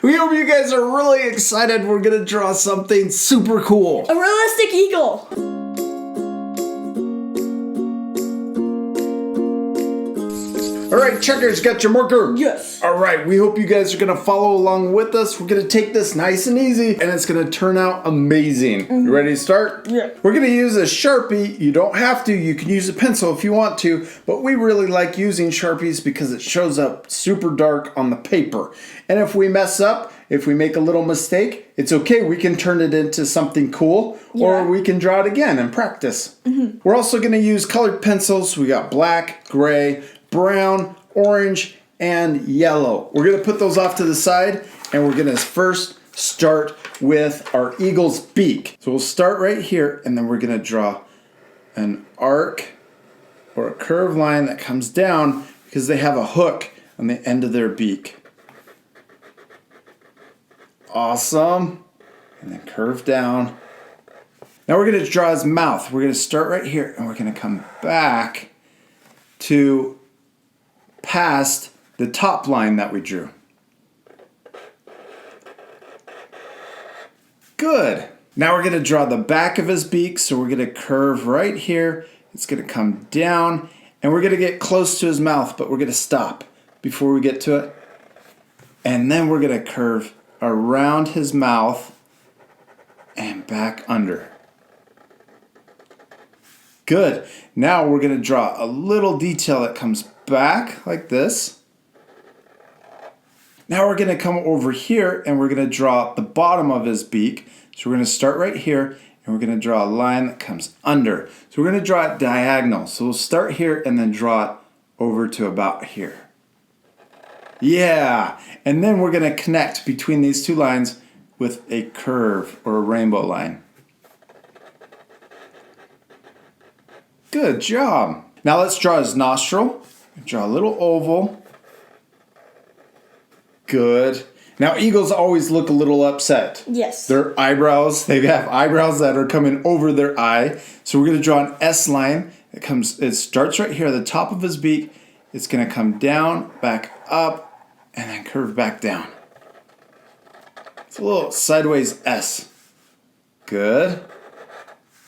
We hope you guys are really excited. We're gonna draw something super cool. A realistic eagle. All right, checkers, got your marker? Yes. All right, we hope you guys are gonna follow along with us. We're gonna take this nice and easy, and it's gonna turn out amazing. You ready to start? Yeah. We're gonna use a Sharpie. You don't have to, you can use a pencil if you want to, but we really like using Sharpies because it shows up super dark on the paper. And if we mess up, if we make a little mistake, it's okay. We can turn it into something cool, or we can draw it again and practice. We're also gonna use colored pencils. We got black, gray, brown, orange, and yellow. We're gonna put those off to the side, and we're gonna first start with our eagle's beak. So we'll start right here, and then we're gonna draw an arc or a curved line that comes down because they have a hook on the end of their beak. Awesome. And then curve down. Now we're gonna draw his mouth. We're gonna start right here, and we're gonna come back to past the top line that we drew. Good. Now we're gonna draw the back of his beak, so we're gonna curve right here. It's gonna come down, and we're gonna get close to his mouth, but we're gonna stop before we get to it. And then we're gonna curve around his mouth and back under. Good. Now we're going to draw a little detail that comes back like this. Now we're going to come over here and we're going to draw the bottom of his beak. So we're going to start right here and we're going to draw a line that comes under. So we're going to draw it diagonal. So we'll start here and then draw it over to about here. Yeah, and then we're going to connect between these two lines with a curve or a rainbow line. Good job. Now let's draw his nostril. Draw a little oval. Good. Now eagles always look a little upset. Yes. Their eyebrows, they have eyebrows that are coming over their eye. So we're going to draw an S line. It starts right here at the top of his beak. It's going to come down, back up, and then curve back down. It's a little sideways S. Good.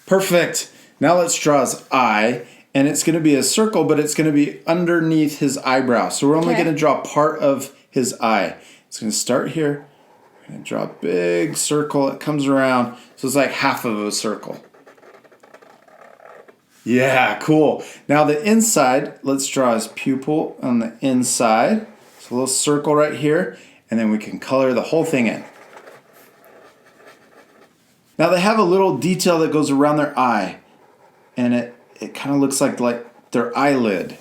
Perfect. Now let's draw his eye, and it's going to be a circle, but it's going to be underneath his eyebrow. So we're only going to draw part of his eye. It's going to start here. We're going to draw a big circle. It comes around, so it's like half of a circle. Yeah, cool. Now the inside, let's draw his pupil on the inside. So a little circle right here, and then we can color the whole thing in. Now they have a little detail that goes around their eye, and it kind of looks like their eyelid.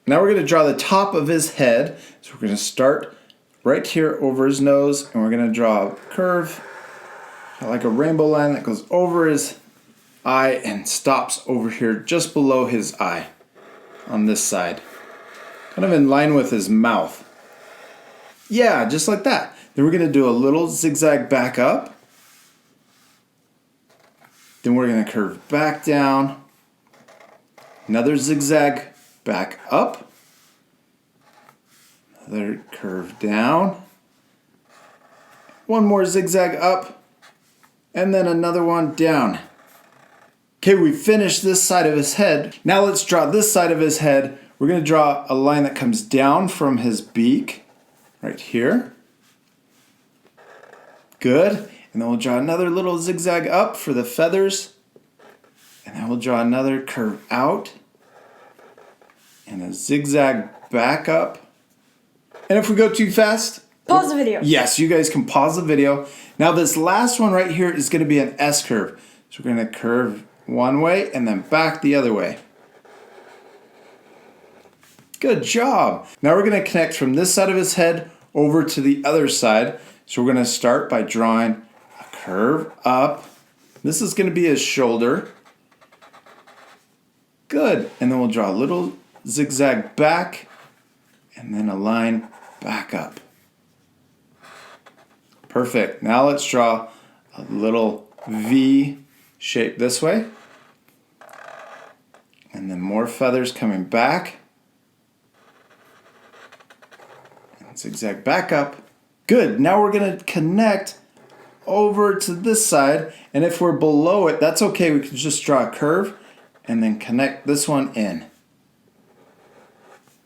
Now we're going to draw the top of his head. So we're going to start right here over his nose, and we're going to draw a curve, like a rainbow line that goes over his eye and stops over here just below his eye on this side. Kind of in line with his mouth. Yeah, just like that. Then we're going to do a little zigzag back up. Then we're going to curve back down. Another zigzag back up. Another curve down. One more zigzag up. And then another one down. Okay, we finished this side of his head. Now let's draw this side of his head. We're going to draw a line that comes down from his beak. Right here. Good. And then we'll draw another little zigzag up for the feathers. And then we'll draw another curve out. And a zigzag back up. And if we go too fast, pause the video. Yes, you guys can pause the video. Now this last one right here is going to be an S curve. So we're going to curve one way and then back the other way. Good job. Now we're going to connect from this side of his head over to the other side. So we're going to start by drawing a curve up. This is going to be his shoulder. Good. And then we'll draw a little zigzag back and then a line back up. Perfect. Now let's draw a little V shape this way. And then more feathers coming back. Zigzag back up. Good. Now we're going to connect over to this side. And if we're below it, that's okay. We can just draw a curve and then connect this one in.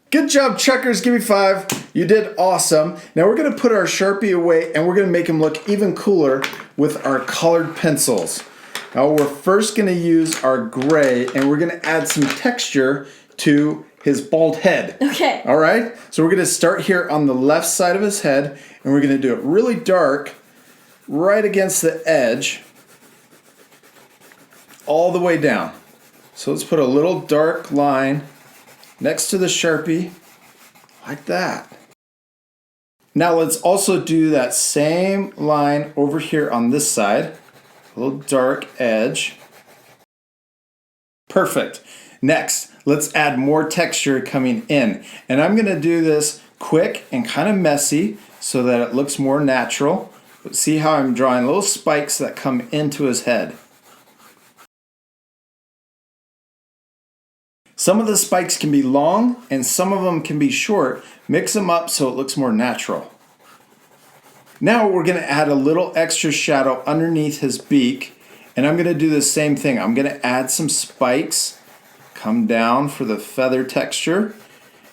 Good job, Chuckers. Give me 5. You did awesome. Now we're going to put our Sharpie away and we're going to make him look even cooler with our colored pencils. Now we're first going to use our gray and we're going to add some texture to his bald head. Okay. All right? So we're going to start here on the left side of his head and we're going to do it really dark right against the edge all the way down. So let's put a little dark line next to the Sharpie, like that. Now let's also do that same line over here on this side, a little dark edge. Perfect. Next, let's add more texture coming in. And I'm gonna do this quick and kind of messy so that it looks more natural. But see how I'm drawing little spikes that come into his head. Some of the spikes can be long and some of them can be short. Mix them up so it looks more natural. Now we're going to add a little extra shadow underneath his beak. And I'm going to do the same thing. I'm going to add some spikes, come down for the feather texture.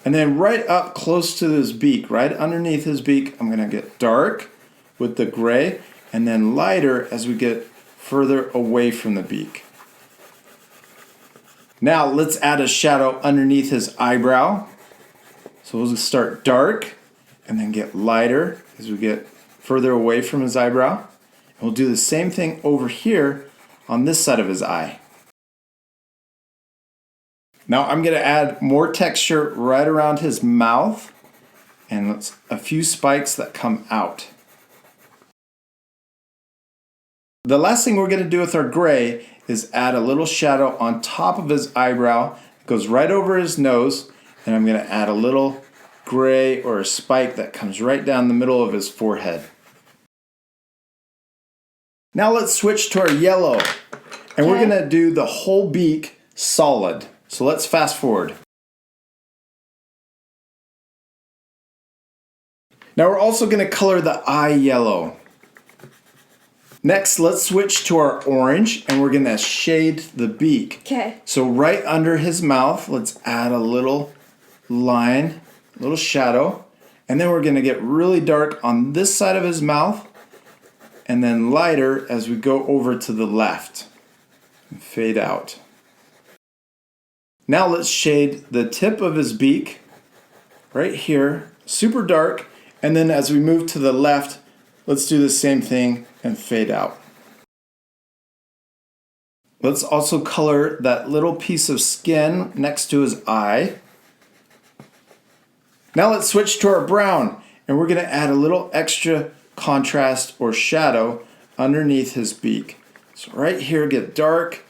And then right up close to his beak, right underneath his beak, I'm going to get dark with the gray and then lighter as we get further away from the beak. Now let's add a shadow underneath his eyebrow. So we'll just start dark and then get lighter as we get further away from his eyebrow. And we'll do the same thing over here on this side of his eye. Now I'm going to add more texture right around his mouth and a few spikes that come out. The last thing we're going to do with our gray is add a little shadow on top of his eyebrow. It goes right over his nose, and I'm going to add a little gray or a spike that comes right down the middle of his forehead. Now let's switch to our yellow, and we're going to do the whole beak solid. So let's fast forward. Now we're also going to color the eye yellow. Next, let's switch to our orange and we're gonna shade the beak. Okay. So right under his mouth, let's add a little line, a little shadow, and then we're gonna get really dark on this side of his mouth and then lighter as we go over to the left and fade out. Now let's shade the tip of his beak right here, super dark, and then as we move to the left, let's do the same thing and fade out. Let's also color that little piece of skin next to his eye. Now let's switch to our brown and we're going to add a little extra contrast or shadow underneath his beak. So right here, get dark,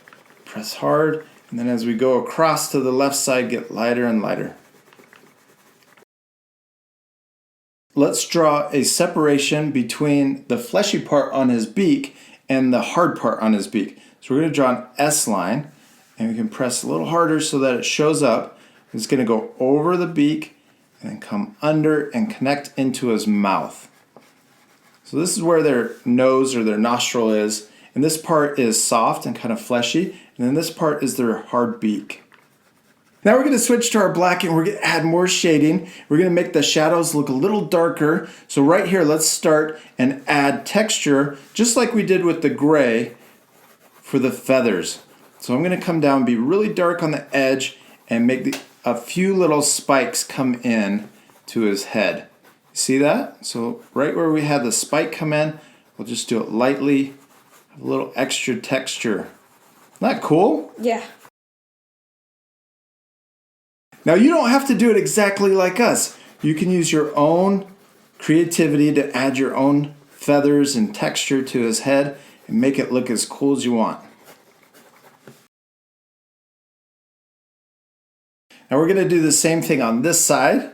press hard, and then as we go across to the left side, get lighter and lighter. Let's draw a separation between the fleshy part on his beak and the hard part on his beak. So we're going to draw an S line and we can press a little harder so that it shows up. It's going to go over the beak and then come under and connect into his mouth. So this is where their nose or their nostril is. And this part is soft and kind of fleshy. And then this part is their hard beak. Now we're going to switch to our black and we're going to add more shading. We're going to make the shadows look a little darker. So right here, let's start and add texture just like we did with the gray for the feathers. So I'm going to come down and be really dark on the edge and make a few little spikes come in to his head. See that? So right where we had the spike come in, we'll just do it lightly, a little extra texture. Isn't that cool? Yeah. Now you don't have to do it exactly like us. You can use your own creativity to add your own feathers and texture to his head and make it look as cool as you want. Now we're going to do the same thing on this side.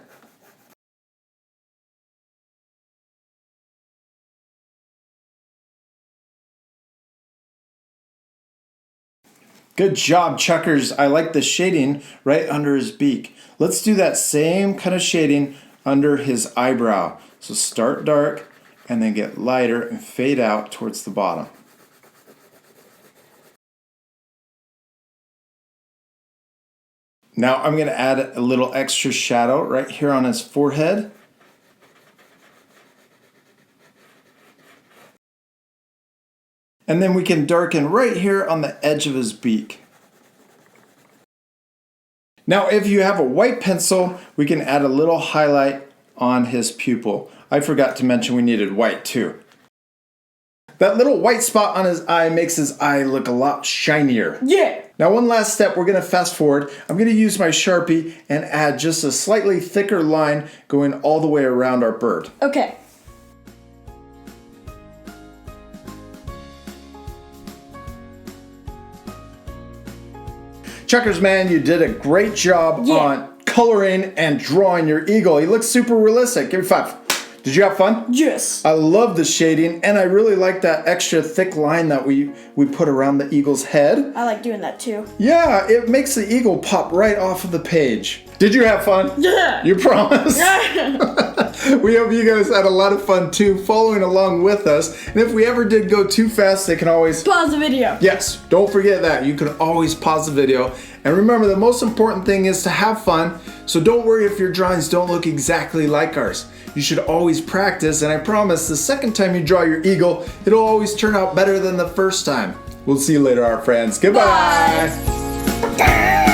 Good job, Chuckers. I like the shading right under his beak. Let's do that same kind of shading under his eyebrow. So start dark and then get lighter and fade out towards the bottom. Now I'm going to add a little extra shadow right here on his forehead. And then we can darken right here on the edge of his beak. Now if you have a white pencil, we can add a little highlight on his pupil. I forgot to mention we needed white too. That little white spot on his eye makes his eye look a lot shinier. Yeah. Now one last step, we're going to fast forward. I'm going to use my Sharpie and add just a slightly thicker line going all the way around our bird. Okay. Chuckers, man, you did a great job on coloring and drawing your eagle. He looks super realistic. Give me 5. Did you have fun? Yes. I love the shading, and I really like that extra thick line that we put around the eagle's head. I like doing that too. Yeah, it makes the eagle pop right off of the page. Did you have fun? Yeah. You promise? Yeah. We hope you guys had a lot of fun too, following along with us. And if we ever did go too fast, they can always Pause the video. Yes, don't forget that. You can always pause the video. And remember, the most important thing is to have fun. So don't worry if your drawings don't look exactly like ours. You should always practice, and I promise the second time you draw your eagle, it'll always turn out better than the first time. We'll see you later, our friends. Goodbye. Bye.